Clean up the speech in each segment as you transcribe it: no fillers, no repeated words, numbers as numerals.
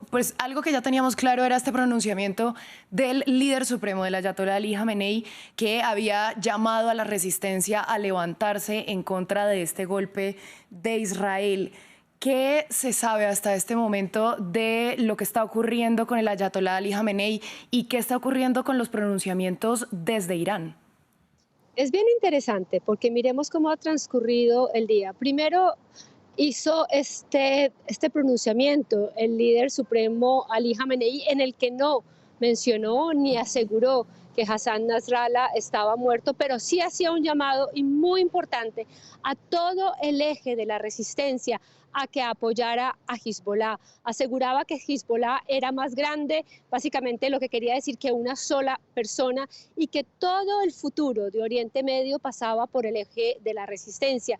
pues algo que ya teníamos claro era este pronunciamiento del líder supremo del Ayatollah Ali Jamenei, que había llamado a la resistencia a levantarse en contra de este golpe de Israel. ¿Qué se sabe hasta este momento de lo que está ocurriendo con el Ayatollah Ali Jamenei y qué está ocurriendo con los pronunciamientos desde Irán? Es bien interesante porque miremos cómo ha transcurrido el día. Primero hizo este pronunciamiento el líder supremo Ali Jamenei, en el que no mencionó ni aseguró que Hassan Nasrallah estaba muerto, pero sí hacía un llamado y muy importante a todo el eje de la resistencia a que apoyara a Hezbollah. Aseguraba que Hezbollah era más grande, básicamente lo que quería decir que una sola persona, y que todo el futuro de Oriente Medio pasaba por el eje de la resistencia.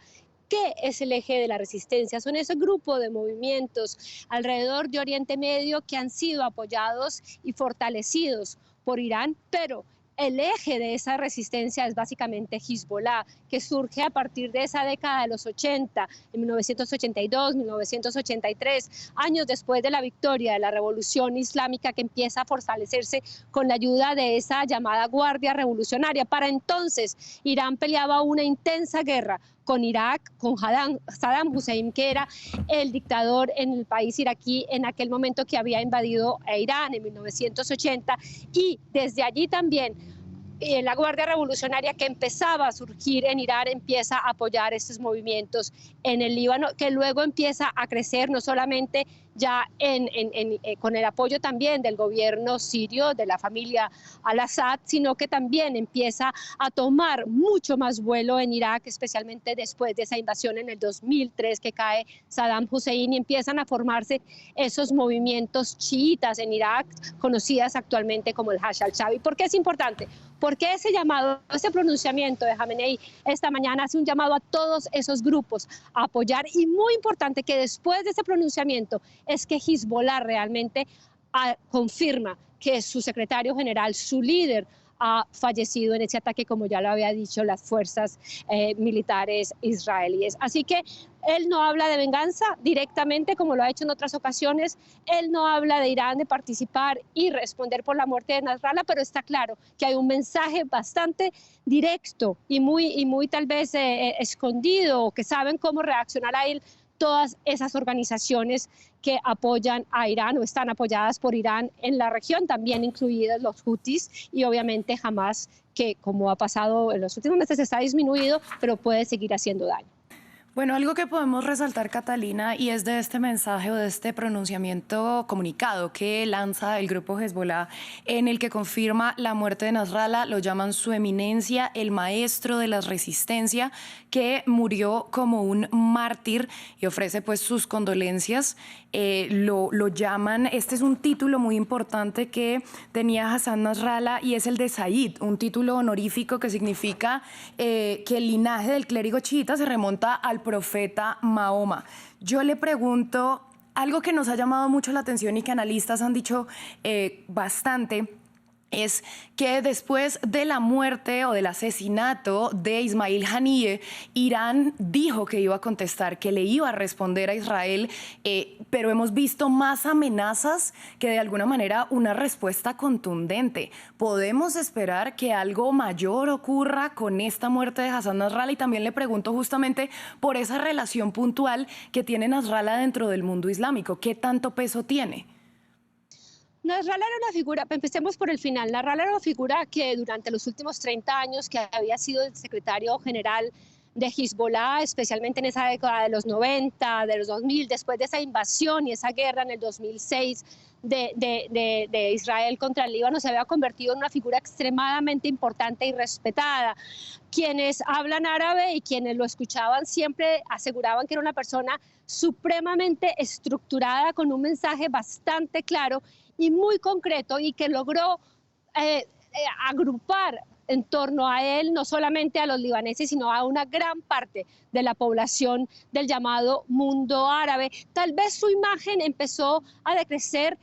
¿Qué es el eje de la resistencia? Son ese grupo de movimientos alrededor de Oriente Medio que han sido apoyados y fortalecidos por Irán, pero el eje de esa resistencia es básicamente Hezbollah, que surge a partir de esa década de los 80, en 1982, 1983, años después de la victoria de la Revolución Islámica, que empieza a fortalecerse con la ayuda de esa llamada Guardia Revolucionaria. Para entonces, Irán peleaba una intensa guerra con Irak, con Saddam Hussein, que era el dictador en el país iraquí en aquel momento, que había invadido a Irán en 1980, y desde allí también la Guardia Revolucionaria, que empezaba a surgir en Irán, empieza a apoyar estos movimientos en el Líbano, que luego empieza a crecer no solamente ya con el apoyo también del gobierno sirio, de la familia al-Assad, sino que también empieza a tomar mucho más vuelo en Irak, especialmente después de esa invasión en el 2003 que cae Saddam Hussein, y empiezan a formarse esos movimientos chiitas en Irak, conocidas actualmente como el Hashd al-Shaabi. ¿Por qué es importante? Porque ese llamado, ese pronunciamiento de Jamenei esta mañana hace un llamado a todos esos grupos a apoyar, y muy importante que después de ese pronunciamiento es que Hezbollah realmente confirma que su secretario general, su líder, ha fallecido en ese ataque, como ya lo había dicho las fuerzas militares israelíes. Así que él no habla de venganza directamente, como lo ha hecho en otras ocasiones. Él no habla de Irán, de participar y responder por la muerte de Nasrallah, pero está claro que hay un mensaje bastante directo y muy tal vez escondido, que saben cómo reaccionar a él todas esas organizaciones que apoyan a Irán o están apoyadas por Irán en la región, también incluidas los Houthis y obviamente Hamas, que como ha pasado en los últimos meses está disminuido, pero puede seguir haciendo daño. Bueno, algo que podemos resaltar, Catalina, y es de este mensaje o de este pronunciamiento comunicado que lanza el grupo Hezbollah, en el que confirma la muerte de Nasrallah, lo llaman su eminencia, el maestro de la resistencia, que murió como un mártir, y ofrece pues sus condolencias. Lo llaman, este es un título muy importante que tenía Hassan Nasrallah, y es el de Said, un título honorífico que significa que el linaje del clérigo chiita se remonta al profeta Mahoma. Yo le pregunto algo que nos ha llamado mucho la atención y que analistas han dicho bastante, es que después de la muerte o del asesinato de Ismail Haniyeh, Irán dijo que iba a contestar, que le iba a responder a Israel, pero hemos visto más amenazas que de alguna manera una respuesta contundente. ¿Podemos esperar que algo mayor ocurra con esta muerte de Hassan Nasrallah? Y también le pregunto justamente por esa relación puntual que tiene Nasrallah dentro del mundo islámico. ¿Qué tanto peso tiene? Nasrallah era una figura, empecemos por el final. Nasrallah era una figura que durante los últimos 30 años, que había sido el secretario general de Hezbollah, especialmente en esa década de los 90, de los 2000, después de esa invasión y esa guerra en el 2006 de Israel contra el Líbano, se había convertido en una figura extremadamente importante y respetada. Quienes hablan árabe y quienes lo escuchaban siempre aseguraban que era una persona supremamente estructurada, con un mensaje bastante claro y muy concreto, y que logró agrupar en torno a él no solamente a los libaneses, sino a una gran parte de la población del llamado mundo árabe. Tal vez su imagen empezó a decrecer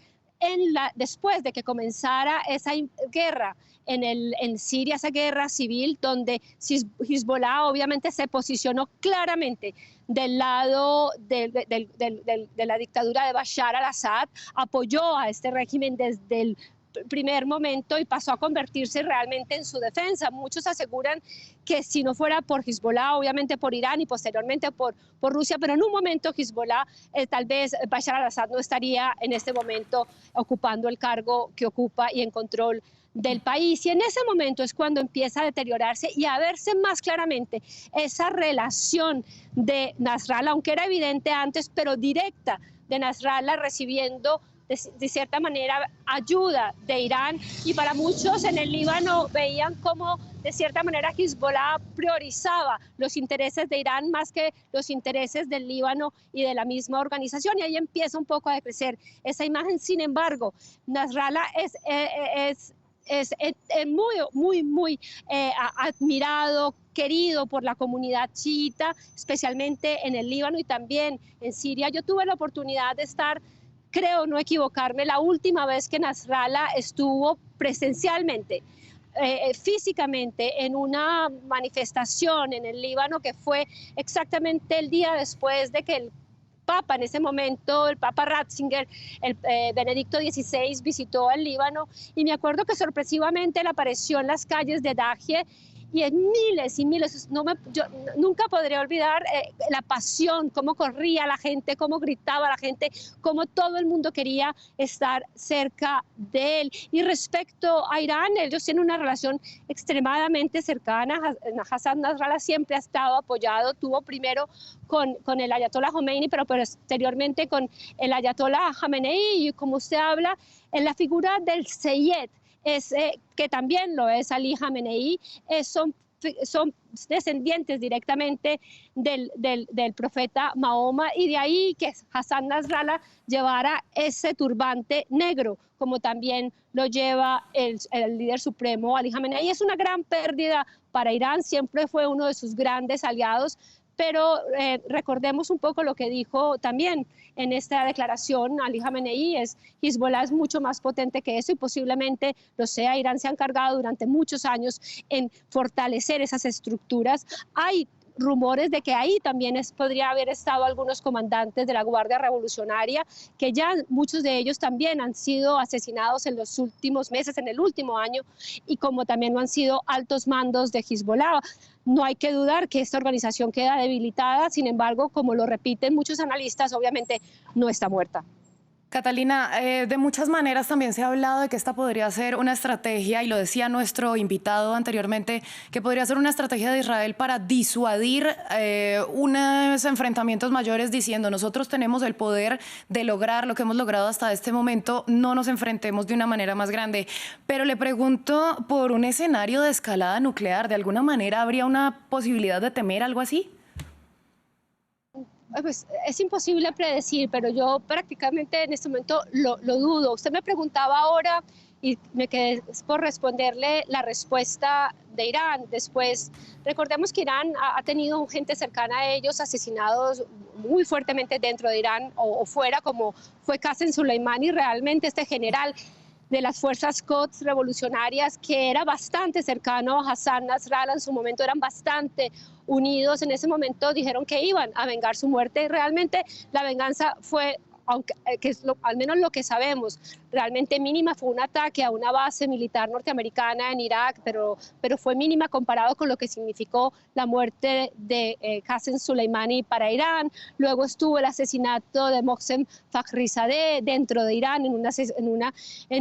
después de que comenzara esa guerra en Siria, esa guerra civil, donde Hezbollah obviamente se posicionó claramente del lado de la dictadura de Bashar al-Assad, apoyó a este régimen desde el primer momento y pasó a convertirse realmente en su defensa. Muchos aseguran que si no fuera por Hezbollah, obviamente por Irán y posteriormente por Rusia, pero en un momento Hezbollah, tal vez Bashar al-Assad no estaría en este momento ocupando el cargo que ocupa y en control del país. Y en ese momento es cuando empieza a deteriorarse y a verse más claramente esa relación de Nasrallah, aunque era evidente antes, pero directa, de Nasrallah recibiendo de cierta manera ayuda de Irán, y para muchos en el Líbano veían como de cierta manera Hezbollah priorizaba los intereses de Irán más que los intereses del Líbano y de la misma organización, y ahí empieza un poco a decrecer esa imagen. Sin embargo, Nasrallah es muy admirado, querido por la comunidad chiita, especialmente en el Líbano y también en Siria. Yo tuve la oportunidad de estar, creo no equivocarme, la última vez que Nasrallah estuvo presencialmente, físicamente, en una manifestación en el Líbano, que fue exactamente el día después de que el Papa, en ese momento, el Papa Ratzinger, el Benedicto XVI, visitó el Líbano, y me acuerdo que sorpresivamente él apareció en las calles de Dahie, y en miles y miles, yo nunca podré olvidar la pasión, cómo corría la gente, cómo gritaba la gente, cómo todo el mundo quería estar cerca de él. Y respecto a Irán, ellos tienen una relación extremadamente cercana. Hassan Nasrallah siempre ha estado apoyado, tuvo primero con el Ayatollah Khomeini, pero posteriormente con el Ayatollah Khamenei, y como usted habla, en la figura del Seyed, que también lo es Ali Khamenei, son descendientes directamente del profeta Mahoma, y de ahí que Hassan Nasrallah llevara ese turbante negro, como también lo lleva el líder supremo Ali Khamenei. Es una gran pérdida para Irán, siempre fue uno de sus grandes aliados, pero recordemos un poco lo que dijo también en esta declaración Ali Khamenei: Hezbollah es mucho más potente que eso y posiblemente lo sea. Irán se ha encargado durante muchos años en fortalecer esas estructuras. Hay rumores de que ahí también podría haber estado algunos comandantes de la Guardia Revolucionaria, que ya muchos de ellos también han sido asesinados en los últimos meses, en el último año, y como también lo han sido altos mandos de Hezbollah. No hay que dudar que esta organización queda debilitada, sin embargo, como lo repiten muchos analistas, obviamente no está muerta. Catalina, de muchas maneras también se ha hablado de que esta podría ser una estrategia, y lo decía nuestro invitado anteriormente, que podría ser una estrategia de Israel para disuadir unos enfrentamientos mayores, diciendo: nosotros tenemos el poder de lograr lo que hemos logrado hasta este momento, no nos enfrentemos de una manera más grande. Pero le pregunto por un escenario de escalada nuclear. ¿De alguna manera habría una posibilidad de temer algo así? Pues es imposible predecir, pero yo prácticamente en este momento lo dudo. Usted me preguntaba ahora y me quedé por responderle la respuesta de Irán. Después, recordemos que Irán ha tenido gente cercana a ellos asesinados muy fuertemente dentro de Irán o fuera, como fue Qasem Soleimani, realmente este general de las fuerzas Quds revolucionarias, que era bastante cercano a Hassan Nasrallah. En su momento eran bastante unidos. En ese momento dijeron que iban a vengar su muerte. Realmente la venganza fue, que es al menos lo que sabemos, realmente mínima. Fue un ataque a una base militar norteamericana en Irak, pero fue mínima comparado con lo que significó la muerte de Qasem Soleimani para Irán. Luego estuvo el asesinato de Mohsen Fakhrizadeh dentro de Irán, en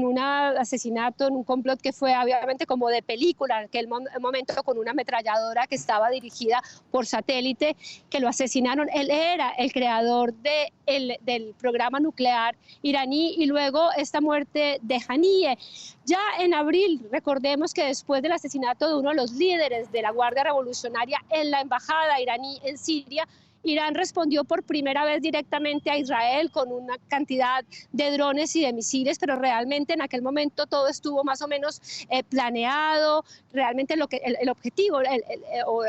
un asesinato, en un complot que fue obviamente como de película, en aquel momento, con una ametralladora que estaba dirigida por satélite, que lo asesinaron. Él era el creador del programa nuclear iraní. Y luego esta muerte de Haniyeh. Ya en abril, recordemos que después del asesinato de uno de los líderes de la Guardia Revolucionaria en la embajada iraní en Siria, Irán respondió por primera vez directamente a Israel con una cantidad de drones y de misiles, pero realmente en aquel momento todo estuvo más o menos planeado. Realmente el objetivo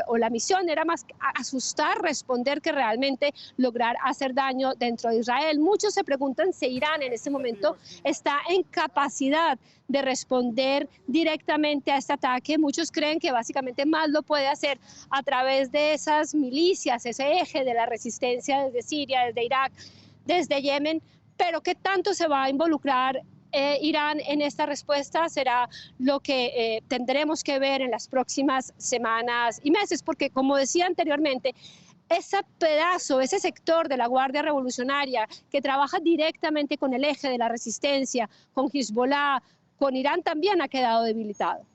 o la misión era más asustar, responder, que realmente lograr hacer daño dentro de Israel. Muchos se preguntan si Irán en este momento está en capacidad de responder directamente a este ataque. Muchos creen que básicamente más lo puede hacer a través de esas milicias, ese eje de la resistencia desde Siria, desde Irak, desde Yemen, pero qué tanto se va a involucrar Irán en esta respuesta será lo que tendremos que ver en las próximas semanas y meses, porque como decía anteriormente, ese pedazo, ese sector de la Guardia Revolucionaria que trabaja directamente con el eje de la resistencia, con Hezbollah, con Irán, también ha quedado debilitado.